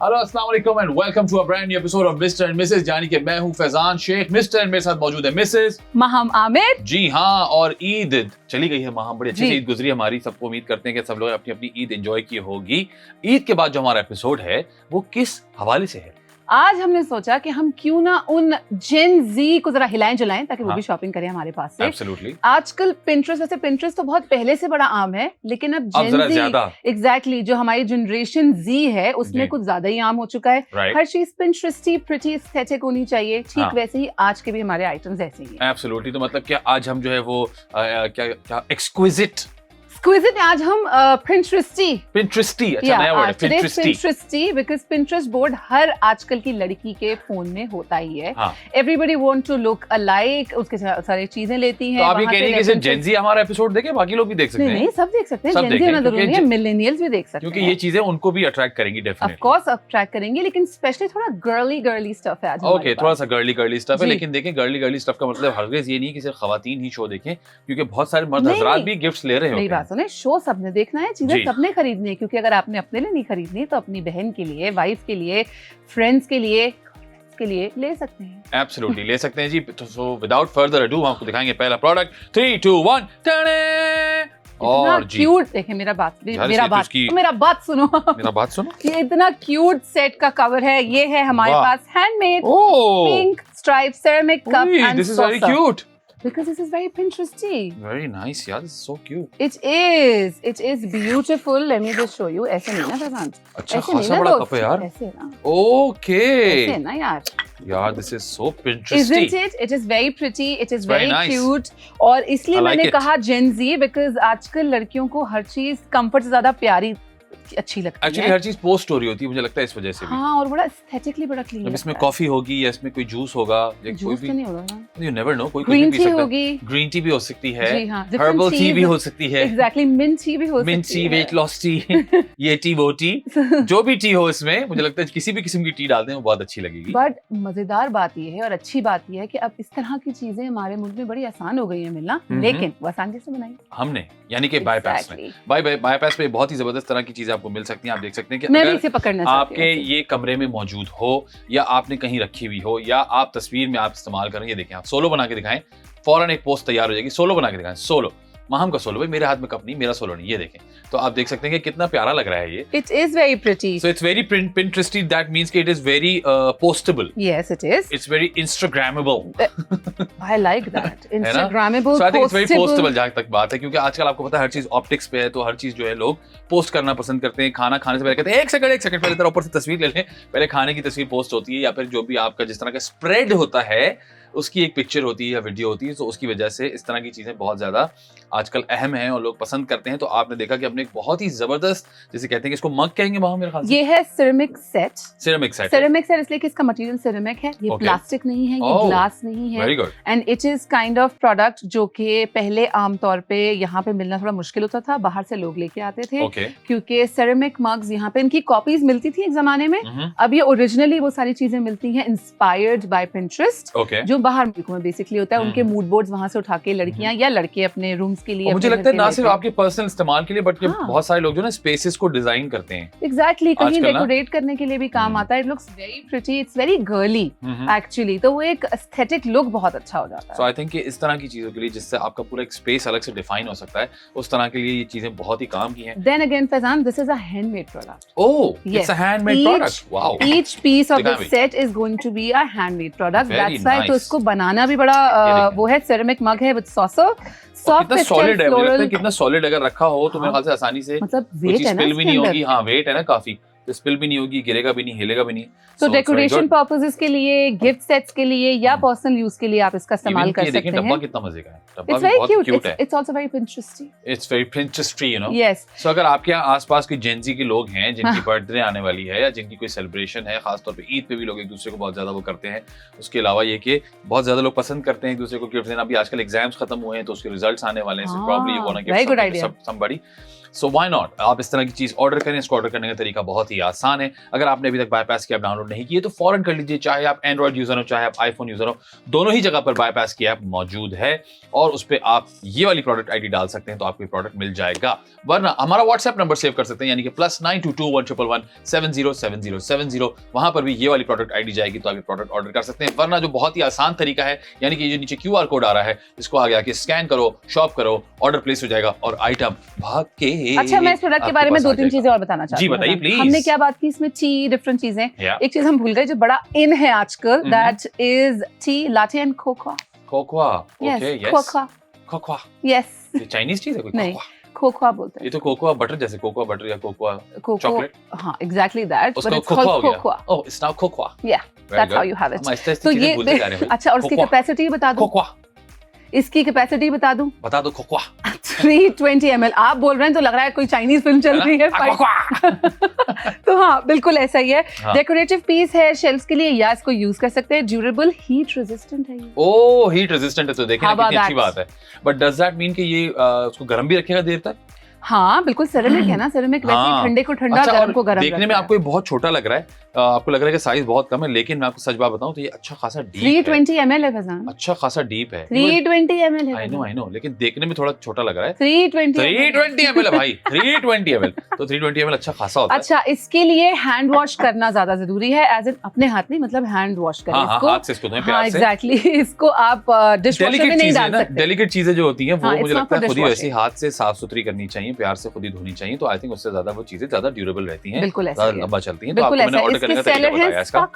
Hello अस्सलाम वालेकुम and welcome to a brand new episode of Mr and Mrs, यानी कि मैं हूं फैजान शेख मिस्टर एंड मेरे साथ मौजूद है मिसेस महम आमिर। जी हाँ, और ईद चली गई है महम, बड़ी अच्छी जी। से ईद गुजरी हमारी। सबको उम्मीद करते हैं कि सब लोग अपनी अपनी ईद एंजॉय की होगी। ईद के बाद जो हमारा एपिसोड है वो किस हवाले से है? आज हमने सोचा कि हम क्यों ना उन जेन जी को जरा हिलाएं जुलाएं ताकि वो हाँ। भी शॉपिंग करें हमारे पास से। एब्सोल्युटली। आजकल पिंटरेस्ट, वैसे पिंटरेस्ट तो बहुत पहले से बड़ा आम है, लेकिन अब अब जरा जेन ज्यादा जी एग्जैक्टली जो हमारी जनरेशन जी है जी। उसमें कुछ ज्यादा ही आम हो चुका है। राइट। हर चीज पिंटरेस्टी, प्रिटी, एस्थेटिक होनी चाहिए। ठीक हाँ। वैसे ही आज के भी हमारे आइटम्स ऐसे ही हैं। एब्सोल्युटली। तो मतलब क्या आज हम जो है वो क्या एक्सक्विजिट एक्सक्विजिट आज हम पिंटरेस्टी पिंटरेस्टी, अच्छा नया वर्ड है पिंटरेस्टी। पिंटरेस्टी बिकॉज़ पिंटरेस्ट बोर्ड हर आजकल की लड़की के फोन में होता ही है। हाँ। Everybody want to look alike, उसके सारी चीजें लेती हैं। तो आप ये वहाँ कह रही से हैं कि references- जेन जी हमारा एपिसोड देखे, बाकी लोग भी देख सकते नहीं हैं? नहीं, सब देख सकते हैं। सब जेन देखें, जी होना क्योंकि जरूरी है, मिलेनियल्स भी देख सकते क्योंकि हैं। ये चीजें उनको भी अट्रैक्ट करेंगी ऑफ डेफिनेटली। कोर्स अट्रैक्ट करेंगे, लेकिन स्पेशली थोड़ा गर्ली स्टफ है आज हमारे ओके, पास। थोड़ा सा गर्ली स्टफ है, जी। लेकिन देखें गर्ली स्टफ का मतलब हरगिज़ ये नहीं कि सिर्फ खवातीन ही शो देखें, क्योंकि बहुत सारे मर्द नहीं, हजरात नहीं। भी गिफ्ट्स ले रहे मेरी होते हैं। बात सुने, शो सबने देखना है, चीजें जी। सबने खरीदनी है, क्योंकि अगर आपने अपने लिए नहीं खरीदनी तो अपनी बहन के लिए, वाइफ के लिए, फ्रेंड्स के लिए ले सकते हैं। एब्सोल्युटली ले सकते हैं जी। तो सो विदाउट फर्दर अडू हम आपको दिखाएंगे पहला प्रोडक्ट। 3 2 1 और जी क्यूट देखें, मेरा बात सुनो। मेरा बात सुनो। ये इतना क्यूट सेट का कवर है। ये है हमारे वाह। पास handmade oh, pink stripe ceramic cup and this is very cute. because this is very Pinteresty. Very nice यार, this is so cute. It is beautiful. Let me just show you. ऐसे नहीं ना फैजान, अच्छा ऐसे नहीं खासा ना बड़ा दोस्त, कप है यार। ऐसे ना, ओके ऐसे ना यार। यार, this is so Pinteresty. Isn't it? It is very pretty. It is Very very nice. cute. और इसलिए I like मैंने it. कहा Gen Z because आजकल लड़कियों को हर चीज कंफर्ट से ज्यादा प्यारी अच्छी लगती एक्चुअली है। हर चीज पोस्ट स्टोरी होती है, मुझे लगता है इस वजह से भी। हाँ, और बड़ा एस्थेटिकली बड़ा क्लीन। अब इसमें कॉफी होगी या इसमें कोई जूस होगा या कोई जूस भी, तो नहीं होगा, यू नेवर नो, कोई ग्रीन भी पी टी सकता है। होगी। ग्रीन टी भी हो सकती है, जी हाँ, हर्बल टी भी हो सकती है, एग्जैक्टली, मिंट टी भी हो मिंट सकती टी, है। वेट लॉस टी, ये टी वो टी, जो भी टी हो इसमें, मुझे लगता है किसी भी किस्म की टी डाल दें वो बहुत अच्छी लगेगी। बट मजेदार बात यह है और अच्छी बात यह है कि अब इस तरह की चीजें हमारे मुल्क में बड़ी आसान हो गई है मिलना, लेकिन वो आसान कैसे बनाई हमने, यानी कि बाईपास में। Exactly. बाईपास पे बहुत ही जबरदस्त तरह की चीजें आपको मिल सकती हैं। आप देख सकते हैं कि मैं भी अगर इसे पकड़ना चाहती आपके हूँ। ये कमरे में मौजूद हो या आपने कहीं रखी हुई हो या आप तस्वीर में आप इस्तेमाल करें, ये देखें, आप सोलो बना के दिखाएं, फौरन एक पोस्ट तैयार हो जाएगी। सोलो बना के दिखाएं, सोलो, महम का सोलो, भाई मेरे हाथ में कप नहीं, मेरा सोलो नहीं, ये देखें। तो आप देख सकते हैं कि कितना प्यारा लग रहा है ये। It is very pretty. So it's very Pinteresty. That means कि it is very postable. Yes, it is. It's very Instagrammable. I like that. है ना? Instagrammable, So I think it's very postable. postable जहाँ तक बात है, क्योंकि आजकल आपको पता है हर चीज ऑप्टिक्स पे है, तो हर चीज जो है लोग पोस्ट करना पसंद करते हैं। खाना खाने से पहले कहते हैं एक सेकंड पहले तरह ऊपर से तस्वीर ले लें, पहले खाने की तस्वीर पोस्ट होती है, या फिर जो भी आपका जिस तरह का स्प्रेड होता है उसकी एक पिक्चर होती है या वीडियो होती है। तो उसकी वजह से इस तरह की चीजें बहुत ज्यादा आजकल अहम हैं और लोग पसंद करते हैं। तो आपने देखा कि हमने एक बहुत ही जबरदस्त, जिसे कहते हैं कि इसको मग कहेंगे वहां मेरे ख्याल से, ये है ceramic set. Ceramic set. Ceramic set इसलिए कि इसका मटेरियल सिरेमिक है, ये Okay. प्लास्टिक नहीं है, ये Oh. ग्लास नहीं है। Very good. And it is kind of product जो कि पहले आमतौर पे यहाँ पे मिलना थोड़ा मुश्किल होता था, बाहर से लोग लेके आते थे, ओके। क्योंकि सिरेमिक मग्स यहाँ पे इनकी कॉपीज मिलती थी एक जमाने में। अब ये ओरिजिनली वो सारी चीजें मिलती हैं इंस्पायर्ड बाय पिंटरेस्ट, ओके। जो बाहर मुल्कों में बेसिकली होता है। उनके मूड बोर्ड्स वहां से उठा के लड़कियां या लड़के अपने रूम्स के लिए, और मुझे लगता है ना सिर्फ आपके पर्सनल इस्तेमाल के लिए, बट हाँ। बहुत सारे लोग जो ना स्पेसेस को डिजाइन करते हैं। एग्जैक्टली, कहीं आजकल ना- डेकोरेट करने के लिए भी काम आता है। It looks very pretty, it's very girly actually, तो वो एक एस्थेटिक लुक बहुत अच्छा हो जाता सो है। आई थिंक कि इस तरह की चीजों के लिए जिससे आपका पूरा एक स्पेस अलग से डिफाइन हो सकता है, उस तरह के लिए ये चीजें बहुत ही काम की हैं। Then again Faizan, this is a handmade product. Oh, Yes. It's a handmade product. Wow. Each piece of दिखा the भी। set is going to be a handmade product. Very That's why तो nice. इसको बनाना भी बड़ा ये देखें। वो है। सिरेमिक मग है विद सॉसर, सॉफ्ट कितना सॉलिड है, मुझे लगता है फ्लोरल, कितना सॉलिड अगर रखा हो तो मेरे हाँ। ख्याल से आसानी से मतलब कोई वेट चीज है ना स्पिल भी इसके नहीं अंदर। होगी। हाँ, वेट है ना काफी, तो स्पिल भी नहीं होगी, गिरेगा भी नहीं, हिलेगा भी नहीं। तो So, it's very decoration good. Purposes के लिए, गिफ्ट सेट्स के लिए या पर्सनल यूज के लिए आप इसका इस्तेमाल Even कर ये सकते देखें डब्बा हैं। कितना मजे का है, डब्बा It's भी very बहुत cute. क्यूट है। It's also very Pinteresty. It's very Pinteresty, you know. Yes. सो अगर आपके यहाँ आसपास कोई जेंजी के लोग हैं जिनकी हाँ। बर्थडे आने वाली है या जिनकी कोई सेलिब्रेशन है, खासतौर पे ईद पे भी लोग एक दूसरे को बहुत ज्यादा वो करते हैं। उसके अलावा ये कि बहुत ज्यादा लोग पसंद करते हैं एक दूसरे को गिफ्ट देना। अभी आजकल एग्जाम्स खत्म हुए हैं तो उसके रिजल्ट्स आने वाले हैं, so हाँ, probably you want to very good give idea. somebody. So why not? आप इस तरह की चीज ऑर्डर करें। इसको ऑर्डर करने का तरीका बहुत ही ही आसान है। अगर आपने अभी तक बाईपास की ऐप डाउनलोड नहीं की है तो फौरन कर लीजिए, चाहे आप एंड्रॉइड यूजर हो चाहे आप आईफोन यूजर हो, दोनों ही जगह पर बाईपास की ऐप मौजूद है और उस पर आप ये वाली प्रोडक्ट आईडी डाल सकते हैं तो आपको प्रोडक्ट मिल जाएगा। वरना हमारा व्हाट्सएप नंबर सेव कर सकते हैं, यानी कि +922111707070, वहां पर भी ये वाली प्रोडक्ट आईडी जाएगी तो आप ये प्रोडक्ट ऑर्डर कर सकते हैं। वरना जो बहुत ही आसान तरीका है, यानी कि ये नीचे QR कोड आ रहा है, इसको आगे आके स्कैन करो, शॉप करो, ऑर्डर प्लेस हो जाएगा और आइटम भाग के। अच्छा, मैं इस प्रोडक्ट के बारे में 2-3 चीजें और बताना चाहती हूँ। जी बताइए प्लीज। हमने क्या बात की इसमें, टी, डिफरेंट चीजें। एक चीज हम भूल गए जो बड़ा इन है आजकल, that is T latte and cocoa. Cocoa, okay, yes, cocoa, cocoa, yes. ये चाइनीज चीज है कोई? नहीं, कोकोआ बोलते हैं। ये तो कोकोआ बटर जैसे कोकोआ बटर या कोकोआ चॉकलेट। हाँ, exactly that, but it's cocoa called हो कोकोआ। गया। ओह, इट्स नाउ कोकोआ। या, that's how you have it. तो ये अच्छा, और इसकी कैपेसिटी बता दूं? कोकोआ, इसकी कैपेसिटी बता दूं? बता दो। Cocoa 320 ml। आप बोल रहे हैं तो लग रहा है कोई चाइनीज फिल्म चल रही है। तो हाँ, बिल्कुल ऐसा ही है। डेकोरेटिव पीस है शेल्फ्स के लिए, या इसको यूज कर सकते हैं। ड्यूरेबल, हीट रेजिस्टेंट है ये। ओह, हीट रेजिस्टेंट है तो देखिए कितनी अच्छी बात है। बट डज दैट मीन कि ये उसको गर्म भी रखेगा देर तक? हाँ, बिल्कुल, सेरेमिक है ना, सेरेमिक वैसे ही ठंडे को ठंडा, गर्म को गर्म। देखने में आपको ये बहुत छोटा लग रहा है, आपको लग रहा है कि साइज बहुत कम है, लेकिन मैं आपको सच बात बताऊं तो ये अच्छा खासा डीप है। 320 ml है फैजान, अच्छा खासा डीप है। 320 ml है। आई नो, लेकिन देखने में थोड़ा छोटा लग रहा है। 320 ml है भाई, 320 ml, तो 320 ml अच्छा खासा होता है। अच्छा, इसके लिए हैंड वॉश करना ज्यादा जरूरी है, एज इन अपने हाथ नहीं, मतलब हैंड वॉश करें इसको। हाथ से इसको धोएं प्यार से। एग्जैक्टली, इसको आप डिश वॉशर में नहीं डाल सकते। डेलिकेट चीजें जो होती हैं वो मुझे लगता है खुद ही वैसे हाथ से साफ सुथरी करनी चाहिए, प्यार से खुद ही धोनी चाहिए, तो आई थिंक उससे ज्यादा वो चीजें ज्यादा ड्यूरेबल रहती हैं, बिल्कुल ऐसा ज्यादा लंबा चलती हैं। तो आपको मैंने ऑर्डर करने का तरीका बताया इसका।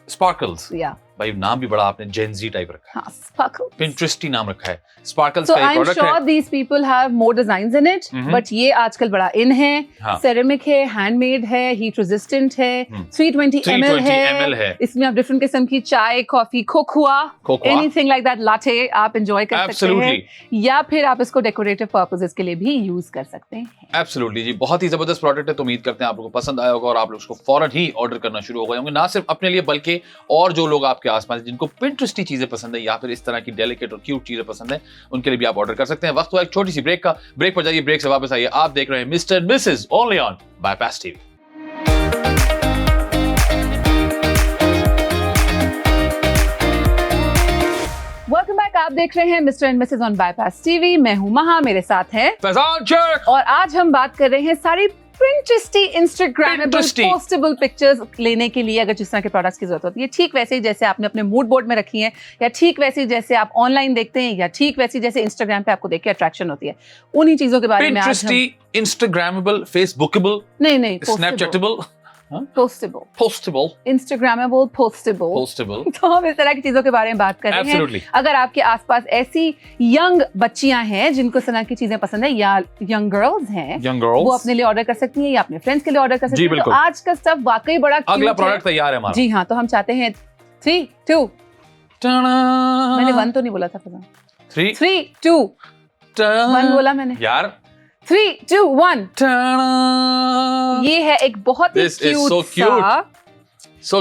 स्पार्कल्स, या भाई नाम भी बड़ा आपने जेनजी टाइप रखा है। हाँ, स्पार्कल्स, पिंटरेस्टी नाम रखा है। स्पार्कल्स so का एक प्रोडक्ट है। I'm sure these people have more designs in it, but ये आजकल बड़ा इन है। सेरेमिक है, हैंडमेड है, हीट रेजिस्टेंट है, 320 ml है। इसमें आप डिफरेंट किस्म की चाय, coffee, cocoa, anything like that, latte आप एंजॉय कर सकते हैं, या फिर आप इसको डेकोरेटिव पर्पसेस के लिए भी यूज कर सकते हैं। एब्सोल्युटली जी, बहुत ही जबरदस्त प्रोडक्ट है, तो उम्मीद करते हैं आप लोगों को पसंद आया होगा और आप लोग उसको फौरन ही ऑर्डर करना शुरू हो गए होंगे, ना सिर्फ अपने लिए बल्कि और जो लोग आपके आसपास जिनको पिंटरेस्टी चीजें पसंद है या फिर इस तरह की डेलिकेट और क्यूट चीजें पसंद है, उनके लिए भी आप ऑर्डर कर सकते हैं। वक्त हुआ एक छोटी सी ब्रेक का, ब्रेक पर जाइए, ब्रेक से वापस आइए। आप देख रहे हैं mister and Mrs only on bypass TV. Welcome back, आप देख रहे हैं mister and Mrs on bypass TV. मैं हूं महा, मेरे साथ हैं फैजान शेख, और आज हम बात कर रहे हैं सारी पिंटरेस्टी, इंस्टाग्रामेबल, पोस्टेबल पिक्चर्स लेने के लिए अगर जिस तरह के प्रोडक्ट्स की जरूरत होती है, ठीक वैसे ही जैसे आपने अपने मूड बोर्ड में रखी है, या ठीक वैसे ही जैसे आप ऑनलाइन देखते हैं, या ठीक वैसे ही जैसे इंस्टाग्राम पे आपको देख के अट्रैक्शन होती है, उन्हीं चीजों के बारे में आज हम। पिंटरेस्टी, इंस्टाग्रामेबल, फेसबुकेबल, नहीं, स्नैपचैटेबल, पोस्टेबल, इंस्टाग्रामेबल, पोस्टेबल। तो हम इस तरह की चीजों के बारे में बात कर रहे हैं। अगर आपके आसपास ऐसी यंग बच्चियां हैं जिनको इस तरह की चीजें पसंद है, या यंग गर्ल्स हैं, वो अपने लिए ऑर्डर कर सकती हैं या अपने फ्रेंड्स के लिए ऑर्डर कर सकती हैं। तो आज का स्टफ वाकई बड़ा क्यूट है। अगला प्रोडक्ट तैयार है हमारा। जी हाँ, तो हम चाहते हैं 3, 2, मैंने 1 तो नहीं बोला था, 3, 2, 1 बोला मैंने यार। 3, 2, 1। ये है एक बहुत ही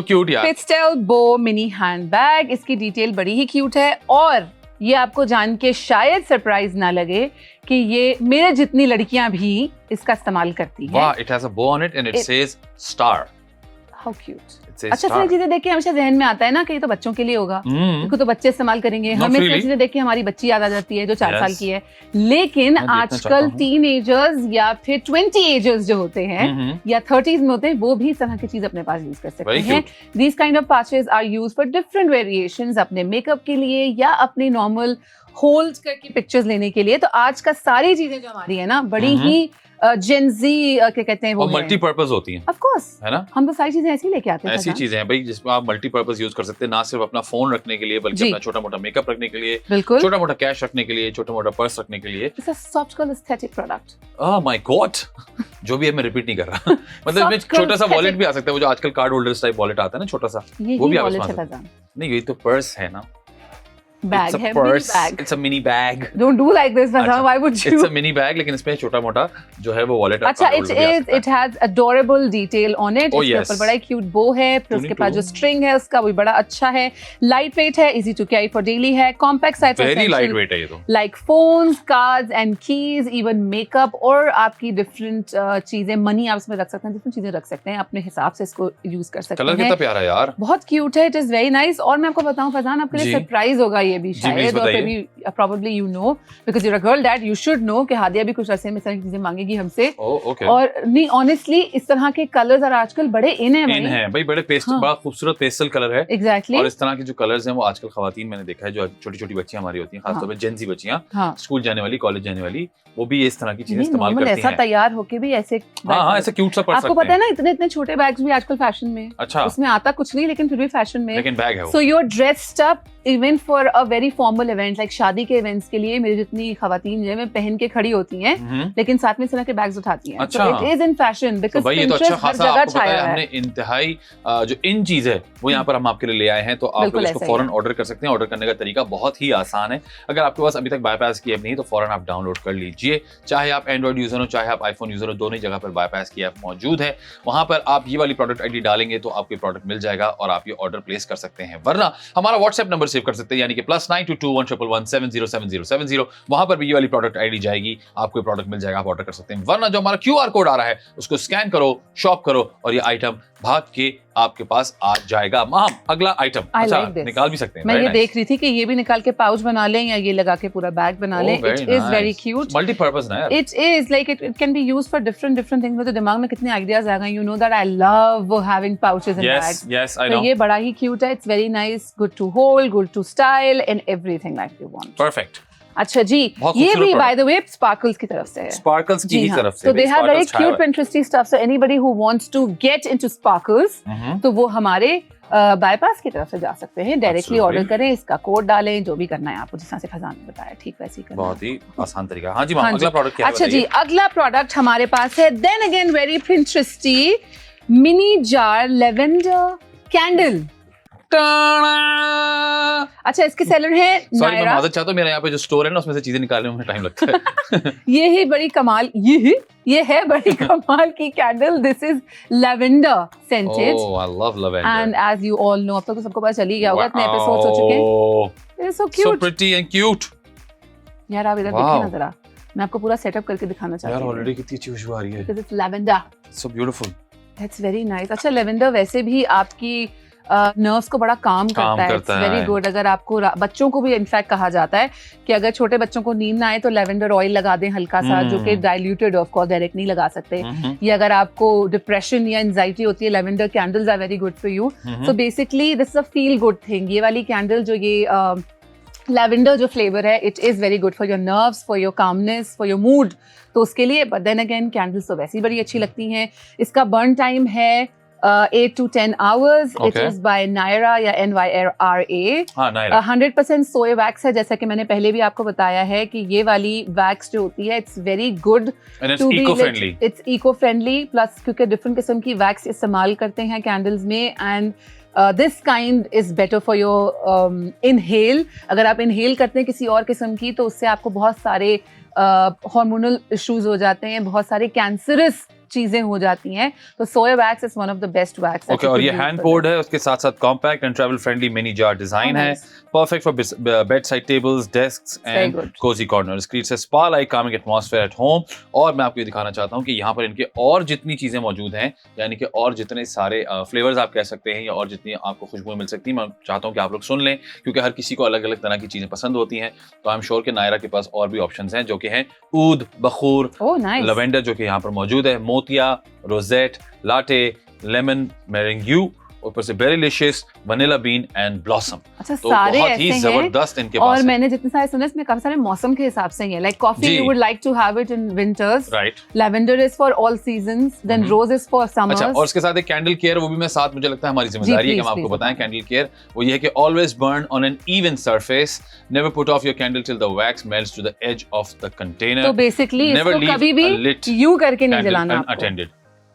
क्यूट यार, पिस्टेल बो मिनी हैंडबैग। इसकी डिटेल बड़ी ही क्यूट है और ये आपको जान के शायद सरप्राइज ना लगे कि ये मेरे जितनी लड़कियां भी इसका इस्तेमाल करती हैं। वाह, इट हैज अ बो on it and it says star. How cute. अच्छा, सारी चीजें देख के हमेशा जहन में आता है ना कि ये तो बच्चों के लिए होगा, इनको तो बच्चे इस्तेमाल करेंगे। हमें चीजें देख के हमारी बच्ची याद आ जाती है जो 4 साल की है, लेकिन आजकल टीनेजर्स या फिर 20 एजर्स जो होते हैं या 30s में होते हैं, वो भी इस तरह की चीज अपने पास यूज कर सकते हैं। These kind of patches are used for different variations, अपने मेकअप के लिए या अपनी नॉर्मल होल्ड करके पिक्चर्स लेने के लिए। तो आज का सारी चीजें जो हमारी है ना, बड़ी ही जेनजी क्या कहते हैं, वो मल्टीपर्पज होती हैं। ऑफ कोर्स, है ना, हम तो सारी चीजें ऐसी लेके आते हैं। ऐसी चीजें हैं भाई जिसमें आप मल्टीपर्पज यूज कर सकते हैं, ना सिर्फ अपना फोन रखने के लिए बल्कि अपना छोटा मोटा मेकअप रखने के लिए, छोटा मोटा कैश रखने के लिए, छोटा मोटा पर्स रखने के लिए। It's a soft girl aesthetic product. Oh my God, जो भी है मैं रिपीट नहीं कर रहा। मतलब इसमें छोटा सा वॉलेट भी आ सकता है, वो जो आजकल कार्ड होल्डर्स टाइप वॉलेट आता है ना, छोटा सा, वो भी आप इसमें। नहीं, ये तो पर्स है ना, बैग है, mini bag. It's a mini bag. Don't do like this, Fazan. Why would you? It's a mini bag, लेकिन इसमें छोटा-मोटा जो है वो वॉलेट। अच्छा, it has adorable detail on it. इसके ऊपर बड़ा क्यूट बो है, फिर उसके पास जो स्ट्रिंग है उसका वो बड़ा अच्छा है, लाइट वेट है, easy to carry for daily है, compact size for very light weight है ये तो। Like phones, cards and keys, even makeup और आपकी different चीजें, money आप इसमें रख सकते हैं, different चीजें रख सकते हैं, अपने हिसाब से इसको यूज कर सकते हैं। कलर कितना प्यारा है यार, बहुत क्यूट है, it is very nice। और मैं आपको बताऊं फजान, आपके लिए सरप्राइज होगा ये भी शायद, और फिर भी probably you know because you're a girl dad, you should know कि हादिया भी कुछ ऐसे में सारी चीजें मांगेगी हमसे। और नहीं, honestly इस तरह के कलर्स और आजकल बड़े इन है भाई, बड़े पेस्टल, बड़ा खूबसूरत पेस्टल कलर है। एग्जैक्टली। और इस तरह के जो कलर्स हैं वो आजकल खवातीन मैंने देखा है, जो छोटी-छोटी बच्चियां हमारी होती हैं, खासतौर पे जेंजी बच्चियां, स्कूल जाने वाली, कॉलेज जाने वाली, वो भी इस तरह की चीजें इस्तेमाल करती हैं। ऐसा तैयार होके भी ऐसे, हां ऐसे क्यूट सा पड़ सकते हैं। आपको पता है ना, इतने छोटे बैग्स भी आजकल फैशन में। अच्छा। उसमें आता कुछ नहीं लेकिन फिर भी फैशन में, लेकिन बैग है वो। So you are dressed up even for a very formal event, like शादी के इवेंट्स के लिए मेरी जितनी खवातीन जो है पहन के खड़ी होती हैं, लेकिन साथ में इस तरह के बैग्स उठाती हैं। अच्छा। It is in fashion because Pinterest हर जगह छाया है। हमने इंतहाई जो इन चीज है वो यहाँ पर हम आपके लिए ले आए हैं, तो आप लोग इसको फौरन ऑर्डर कर सकते हैं। ऑर्डर करने का तरीका बहुत ही आसान है। अगर आपके पास अभी तक बाईपास की ऐप नहीं तो फौरन आप डाउनलोड कर लीजिए। चाहे आप एंड्रॉइड यूजर हो, चाहे आप आईफोन यूजर हो, दोनों जगह पर बाईपास की ऐप मौजूद है। वहां पर आप ये वाली प्रोडक्ट आईडी डालेंगे तो आपको प्रोडक्ट मिल जाएगा और आप ये ऑर्डर प्लेस कर सकते हैं। वरना हमारा व्हाट्सएप नंबर सेव कर सकते हैं, यानी कि +922 111 707070। वहां पर भी ये वाली प्रोडक्ट आईडी जाएगी, आपको प्रोडक्ट मिल जाएगा, आप ऑर्डर कर सकते हैं। वरना जो हमारा QR कोड आ रहा है उसको स्कैन करो, शॉप करो और ये आइटम भाग के आपके पास आ जाएगा। माम, अगला आइटम अच्छा निकाल भी सकते हैं। मैं ये देख रही थी कि ये भी निकाल के पाउच बना लें या ये लगा के पूरा बैग बना लें। It is very cute, multipurpose ना यार। It is like it can be used for different things. मुझे दिमाग में कितने आइडियाज आ गए। You know that I love having pouches in bags. Yes I know. तो ये बड़ा ही क्यूट है। It's very nice, good to hold, good to style and everything like you want. Perfect. अच्छा जी, ये भी बाय द वे स्पार्कल्स की तरफ से है। स्पार्कल्स की ही तरफ से। So they have very cute Pinteresty stuff. So anybody who wants to get into sparkles, तो वो हमारे बाईपास की तरफ से जा सकते हैं। डायरेक्टली ऑर्डर करें, इसका कोड डालें, जो भी करना है आपको, जिस तरह से फजान ने बताया ठीक वैसे ही करना। बहुत ही आसान तरीका। हाँ जी मैम, अगला प्रोडक्ट क्या है? अच्छा जी, अगला प्रोडक्ट हमारे पास है then again very Pinteresty mini jar lavender candle. अच्छा, इसके सेलर है सॉरी मैं माजरत चाहता हूं, मेरा यहाँ पे जो स्टोर है ना उसमें से चीजें निकालने में टाइम लगता है। ये है बड़ी कमाल, ये है बड़ी कमाल की candle. This is lavender scented. Oh I love lavender and as you all know, अब तक तो सबको पता चल ही गया होगा, इतने एपिसोड्स हो चुके हैं। It's so cute, so pretty and cute. यार आप इधर देखिए ना जरा, मैं आपको पूरा सेटअप करके दिखाना चाहती हूं। यार ऑलरेडी कितनी अच्छी खुशबू आ रही है। It's lavender, so beautiful, that's very nice. अच्छा, लेवेंडर वैसे भी आपकी नर्व्स को बड़ा काम करता है। It's very good. अगर आपको बच्चों को भी इनफैक्ट कहा जाता है कि अगर छोटे बच्चों को नींद ना आए तो लेवेंडर ऑयल लगा दें हल्का सा, जो कि डाइल्यूटेड ऑफ कोर्स, डायरेक्ट नहीं लगा सकते। या अगर आपको डिप्रेशन या एंजाइटी होती है, lavender candles are very good for you. So basically this is a feel good thing. ये वाली कैंडल जो ये लेवेंडर जो फ्लेवर है, it is very good for your nerves, for your calmness, for your mood, तो उसके लिए। But then again candles तो वैसे ही बड़ी अच्छी लगती हैं। इसका बर्न टाइम है 8 to 10 hours. It is by Naira या NYRA. हाँ, Naira. 100% soy wax है, जैसा कि मैंने पहले भी आपको बताया है कि ये वाली wax जो होती है, it's very good. And it's eco-friendly. It's eco-friendly, plus क्योंकि different किस्म की wax इस्तेमाल करते हैं candles में, and this kind is better for your inhale. अगर आप inhale करते हैं किसी और किस्म की, तो उससे आपको बहुत सारे hormonal issues हो जाते हैं, बहुत सारे cancerous चीजें हो जाती हैं। तो soya wax is one of the best wax. Okay, और ये हैंड पोर्ड है, उसके साथ साथ compact and travel friendly mini jar design है। Perfect for bed side tables, desks and cosy corners. Creates a spa like calming atmosphere at home. और मैं आपको ये दिखाना चाहता हूँ कि यहाँ पर इनके और जितनी चीजें मौजूद हैं, यानी कि और जितने सारे फ्लेवर्स आप कह सकते हैं, या और जितनी आपको खुशबू मिल सकती है, मैं चाहता हूँ कि आप लोग सुन लें, क्योंकि हर किसी को अलग अलग तरह की चीजें पसंद होती हैं। तो आई एम श्योर कि नायरा के पास और भी ऑप्शंस हैं, जो कि हैं ऊद, बखूर, लवेंडर जो कि यहाँ पर मौजूद है, मोतिया, रोजेट, लाटे, लेमन, मेरेंग्यू, ऊपर से बेरीलिशियस, वनीला बीन एंड ब्लॉसम। अच्छा, तो सारे बहुत ही जबरदस्त इनके पास और है। मैंने जितने सारे सुने इसमें काफी सारे मौसम के हिसाब से ही है। Like coffee you would like to have it in winters, right. Lavender is for all seasons, then rose is for summers. अच्छा, और इसके साथ एक कैंडल केयर, वो भी मैं साथ, मुझे लगता है हमारी जिम्मेदारी है कि हम आपको बताएं। कैंडल केयर वो ये है कि always burn on an even surface, never put off your candle till the wax melts to the edge of the container. तो बेसिकली इसको कभी भी यूं करके नहीं जलाना attended.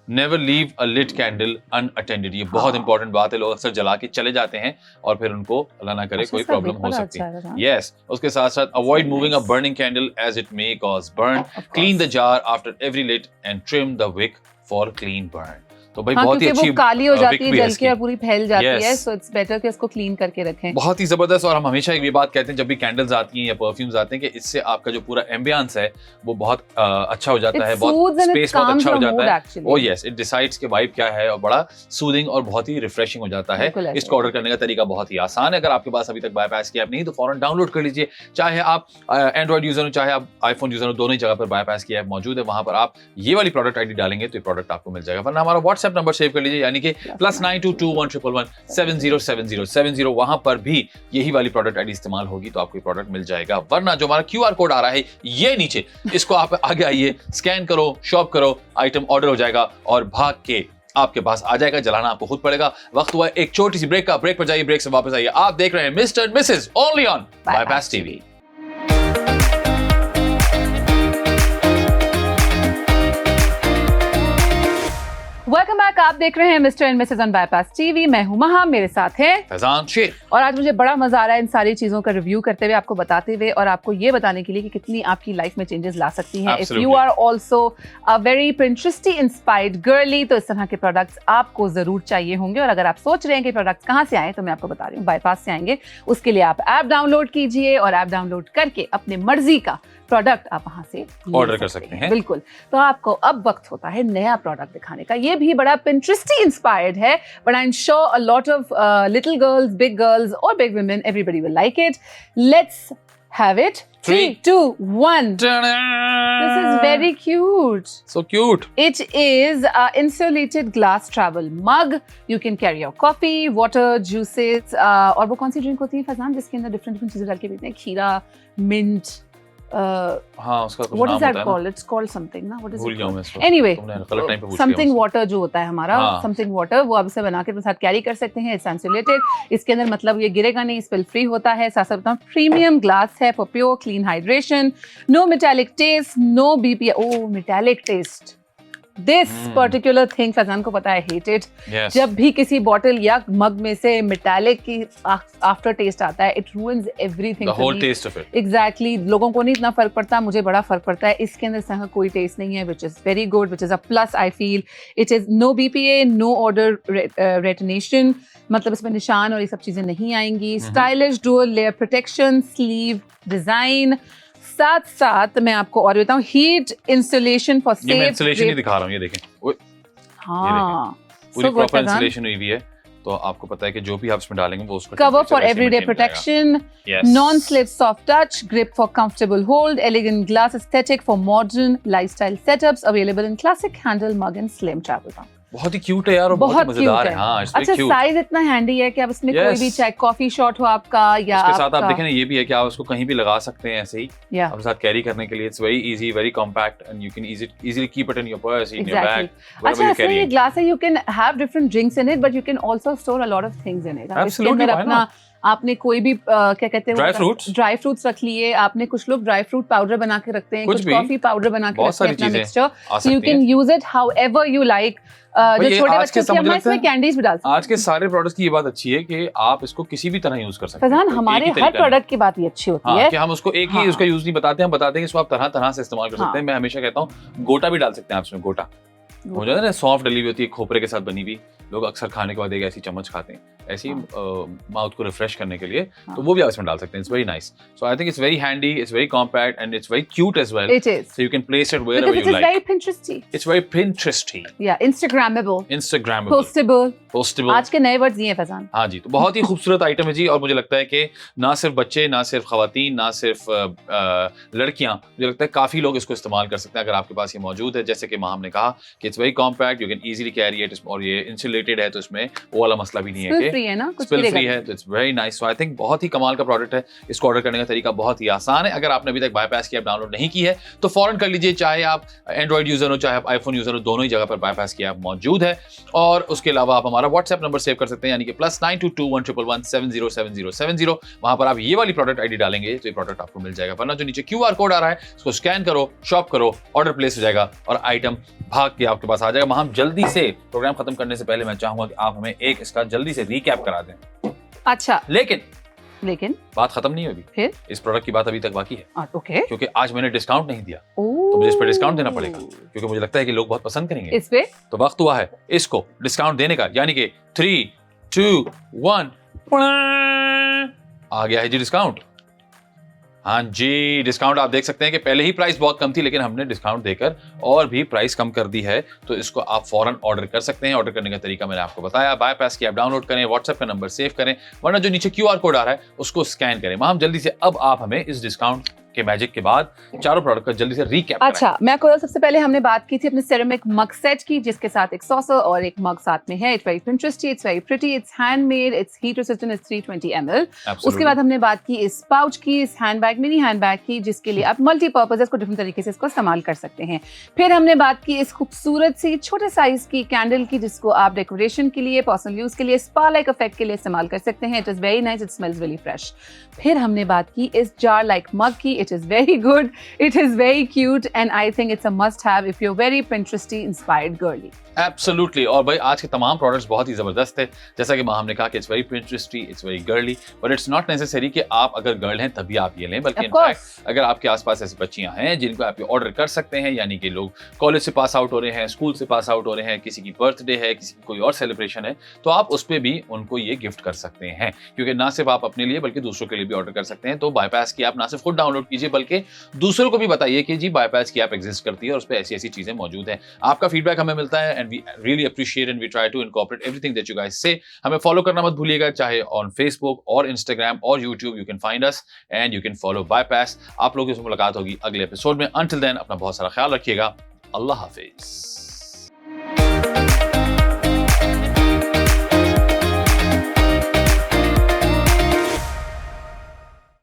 Never leave a lit candle unattended, ये बहुत इंपॉर्टेंट बात है। लोग अक्सर जला के चले जाते हैं और फिर उनको अल्लाह ना करे कोई प्रॉब्लम हो सकती है। यस, उसके साथ साथ avoid moving a burning candle as it may cause burn, clean the jar after every lit and trim the wick for clean burn. तो भाई बहुत ही अच्छी, वो काली हो जाती है जल के और पूरी फैल जाती है, सो इट्स बेटर कि इसको क्लीन करके रखें। बहुत ही जबरदस्त। और हम हमेशा ये बात कहते हैं जब भी कैंडल्स आती हैं या परफ्यूम्स आते हैं कि इससे आपका जो पूरा एम्बियंस है वो बहुत अच्छा हो जाता है, बहुत स्पेस बहुत अच्छा हो जाता है। ओह यस, इट डिसाइड्स कि वाइब क्या है और बड़ा सूदिंग और बहुत ही रिफ्रेशिंग हो जाता है। इसको ऑर्डर करने का तरीका बहुत ही आसान है। अगर आपके पास अभी तक बायपास की ऐप नहीं तो फौरन डाउनलोड कर लीजिए। चाहे आप एंड्रॉइड यूजर हो चाहे आप आईफोन यूजर हो, दोनों ही जगह पर बायपास की ऐप मौजूद है। वहां पर आप ये वाली प्रोडक्ट आईडी डालेंगे तो ये प्रोडक्ट आपको मिल जाएगा। वरना हमारा व्हाट्सएप नंबर सेव कर लीजिए, यानी कि +922111707070। वहां पर भी यही वाली प्रोडक्ट आईडी इस्तेमाल होगी तो आपको प्रोडक्ट मिल जाएगा। वरना जो हमारा क्यूआर कोड आ रहा है ये नीचे, इसको आप आगे आइए, स्कैन करो, शॉप करो, आइटम ऑर्डर हो जाएगा और भाग के आपके पास आ जाएगा। जलाना आपको खुद पड़ेगा। वक्त हुआ एक छोटी सी ब्रेक का। ब्रेक पर जाइए, ब्रेक से वापस आइए। आप देख रहे हैं mister and Mrs only on bypass TV. Welcome back. आप देख रहे हैं mister and Mrs on bypass TV. मैं हूं महा, मेरे साथ है फैजान शेख। और आज मुझे बड़ा मजा आ रहा है इन सारी चीजों का रिव्यू करते हुए, आपको बताते हुए और आपको ये बताने के लिए कि कितनी आपकी लाइफ में चेंजेस ला सकती हैं। If you are also a very Pinteresty inspired girly तो इस तरह के प्रोडक्ट्स आपको जरूर चाहिए होंगे। और अगर आप सोच रहे हैं कि प्रोडक्ट्स कहाँ से आए तो मैं आपको बता रही हूँ, बायपास से आएंगे। उसके लिए आप ऐप डाउनलोड कीजिए और ऐप डाउनलोड करके अपने मर्जी का प्रोडक्ट आप वहां से ऑर्डर कर सकते हैं। बिल्कुल। तो आपको अब वक्त होता है नया प्रोडक्ट दिखाने का। ये भी बड़ा पिंटरेस्टी इंस्पायर्ड है, but I am sure a lot of little girls, big girls और big women, everybody will like it. Let's have it. 3, 2, 1. This is very cute. So cute. It is an insulated glass travel mug. You can carry your coffee, water, juices. और वो कौन सी drink होती है फैजान जिसके अंदर different चीजें डाल के पीते हैं? खीरा, मिंट, हाँ उसका कुछ what नाम is that होता है called? It's called something ना? What is भूल it गया called? मैं इसको। Anyway, तुमने गलत टाइम पे पूछ something लिया water जो होता है हमारा, हाँ। something water, वो आप इसे बना के अपने साथ कैरी कर सकते हैं। It's insulated. इसके अंदर मतलब ये गिरेगा नहीं, स्पिल फ्री होता है। साथ साथ बताऊं प्रीमियम ग्लास है for pure clean hydration. No metallic taste, no BPA. Oh, metallic taste. This particular thing Faizan को पता है, hate it. Yes. जब भी किसी बॉटल या मग में से मेटालिक की आफ्टर टेस्ट आता है, it ruins everything. The whole taste of it. Exactly. लोगों को नहीं इतना फर्क पड़ता, मुझे बड़ा फर्क पड़ता है। इसके अंदर इसका कोई टेस्ट नहीं है, which is very good, which is a plus I feel. It is no BPA, no odor retention. मतलब इसमें निशान और ये सब चीजें नहीं आएंगी। Stylish dual layer protection, sleeve design. साथ साथ मैं आपको और बताऊं, हीट इंसुलेशन फॉर सेफ। ये मैं इंसुलेशन नहीं दिखा रहा हूँ, ये देखें। हाँ, पूरी प्रॉपर इंसुलेशन हुई हुई है, तो आपको पता है कि जो भी आप इसमें डालेंगे वो उसको cover for everyday protection, non slip soft touch, grip for comfortable hold, elegant glass aesthetic for modern lifestyle setups, available in classic handle mug and slim travel. बहुत ही क्यूट है यार और बहुत मजेदार है। हाँ, अच्छा, साइज इतना हैंडी है कि आप इसमें कोई भी चाहे कॉफी शॉट हो आपका या उसके साथ आप देखें ना, ये भी है कि आप उसको कहीं भी लगा सकते हैं ऐसे ही अपने साथ कैरी करने के लिए। It's very easy, very compact and you can easily keep it in your purse, in your bag. अच्छा, इसमें ये ग्लास है, you can have different drinks in it but you can also store a lot of things in it. इसके अंदर अपना आपने कोई भी क्या कहते हैं ड्राई फ्रूट्स रख लिए, आपने कुछ लोग ड्राई फ्रूट पाउडर बना के रखते हैं, कुछ कॉफी पाउडर बना के रखते हैं अपना mixture, so you can use it however you like. जो छोटे बच्चे हैं हम इसमें कैंडीज भी डाल सकते हैं। आज के सारे प्रोडक्ट्स की ये बात अच्छी है कि आप इसको किसी भी तरह यूज कर सकते हैं। फैजान, हमारे हर प्रोडक्ट की बात ये अच्छी होती है कि हम उसको एक ही उसका यूज नहीं बताते, हम बताते हैं कि इसको आप तरह तरह से इस्तेमाल कर सकते हैं। मैं हमेशा कहता हूँ गोटा भी डाल सकते हैं आप इसमें। गोटा हो जाता है ना, सॉफ्ट डली हुई होती है, खोपरे के साथ बनी हुई। लोग अक्सर खाने के बाद एक ऐसी चम्मच खाते हैं, ऐसी माउथ को रिफ्रेश करने के लिए, तो वो भी आप इसमें डाल सकते हैं। It's very nice. So I think it's very handy, it's very compact and it's very cute as well. It is, so you can place it wherever you like. It's very Pinteresty, it's very Pinteresty, या Instagrammable, पोस्टेबल। आज के नए words ये हैं फैजान। हाँ जी, तो बहुत ही खूबसूरत आइटम है जी। और मुझे लगता है कि ना सिर्फ बच्चे, ना सिर्फ खवातीन, ना सिर्फ लड़कियां, मुझे लगता है काफी लोग इसको इस्तेमाल कर सकते हैं अगर आपके पास ये मौजूद है। जैसे कि माम ने कहा कि it's very compact, you can easily carry it, और ये इंसुलेटेड है तो इसमें वो वाला मसला भी नहीं है कि फ्री है ना, कुछ स्पिल फ्री है, तो it's very nice. So I think बहुत ही कमाल का प्रोडक्ट है। इसको ऑर्डर करने का तरीका बहुत ही आसान है। अगर आपने अभी तक बायपास की ऐप डाउनलोड नहीं की है तो फौरन कर लीजिए, चाहे आप एंड्रॉइड यूजर हो चाहे आप आईफोन यूजर हो, दोनों ही जगह पर बायपास की ऐप मौजूद है। और उसके अलावा आप हमारा व्हाट्सएप नंबर सेव कर सकते हैं, यानी कि +922111707070। वहां पर आप ये वाली प्रोडक्ट आईडी डालेंगे तो ये प्रोडक्ट आपको मिल जाएगा, वरना जो नीचे QR कोड आ रहा है उसको स्कैन करो, शॉप करो, ऑर्डर प्लेस हो जाएगा और आइटम भाग के आपके पास आ जाएगा। हम जल्दी से प्रोग्राम खत्म करने से पहले मैं चाहूंगा कि आप हमें एक इसका जल्दी से रिकैप करा दें। अच्छा, लेकिन बात खत्म नहीं होगी, फिर इस प्रोडक्ट की बात अभी तक बाकी है। ओके, क्योंकि आज मैंने डिस्काउंट नहीं दिया तो मुझे इस पर डिस्काउंट देना पड़ेगा, क्योंकि मुझे लगता है कि लोग बहुत पसंद करेंगे इस पे। तो वक्त हुआ है इसको डिस्काउंट देने का, यानी कि 3, 2, 1 आ गया है जी डिस्काउंट। हाँ जी, डिस्काउंट आप देख सकते हैं कि पहले ही प्राइस बहुत कम थी, लेकिन हमने डिस्काउंट देकर और भी प्राइस कम कर दी है। तो इसको आप फौरन ऑर्डर कर सकते हैं। ऑर्डर करने का तरीका मैंने आपको बताया, बायपास की ऐप डाउनलोड करें, व्हाट्सएप का नंबर सेव करें, वरना जो नीचे QR कोड आ रहा है उसको स्कैन करें। हम जल्दी से अब आप हमें इस डिस्काउंट के मैजिक के बाद चारों प्रोडक्ट का जल्दी से रिकैप कराएं। अच्छा, मैं आपको सबसे पहले हमने बात की थी अपने सेरेमिक मग सेट की, जिसके साथ एक सॉसर और एक मग साथ में है। It's very Pinteresty, it's very pretty, it's handmade, it's heat resistant, it's 320 ml। उसके बाद हमने बात की इस पाउच की, इस हैंडबैग, मिनी हैंडबैग की, जिसके लिए आप मल्टीपर्पज इसको डिफरेंट तरीके से इसको इस्तेमाल कर सकते हैं। फिर हमने बात की इस खूबसूरत सी छोटे साइज की कैंडल की, जिसको आप डेकोरेशन के लिए, पर्सनल यूज के लिए, स्पा लाइक इफेक्ट के लिए इस्तेमाल कर सकते हैं। It is very nice, it smells really fresh. फिर हमने बात की इस जार लाइक मग की। It is very good, it is very cute and I think it's a must have if you're very Pinteresty inspired girly. Absolutely। और भाई आज के तमाम प्रोडक्ट्स बहुत ही जबरदस्त है। जैसा कि हमने कहा कि it's very Pinteresty, it's very girly, but it's not necessary कि आप अगर गर्ल हैं तभी आप ये लें, बल्कि इनफैक्ट अगर आपके आसपास ऐसी बच्चियां हैं जिनको आप ये ऑर्डर कर सकते हैं, यानी कि लोग कॉलेज से पास आउट हो रहे हैं, स्कूल से पास आउट हो रहे हैं, किसी की बर्थडे है, किसी की कोई और सेलिब्रेशन है, तो आप उस पर भी उनको ये गिफ्ट कर सकते हैं। क्योंकि ना सिर्फ आप अपने लिए बल्कि दूसरों के लिए भी ऑर्डर कर सकते हैं। तो बायपास की आप ना सिर्फ खुद डाउनलोड कीजिए बल्कि दूसरों को भी बताइए कि जी बायपास की ऐप एग्जिस्ट करती है और उस पर ऐसी ऐसी चीजें मौजूद हैं। आपका फीडबैक हमें मिलता है and we really appreciate and we try to incorporate everything that you guys से। हमें फॉलो करना मत भूलिएगा, चाहे ऑन फेसबुक और इंस्टाग्राम और YouTube, you can find us and you can follow bypass. आप लोगों से मुलाकात होगी अगले एपिसोड में। अंटिल देन अपना बहुत सारा ख्याल रखिएगा। अल्लाह हाफिज।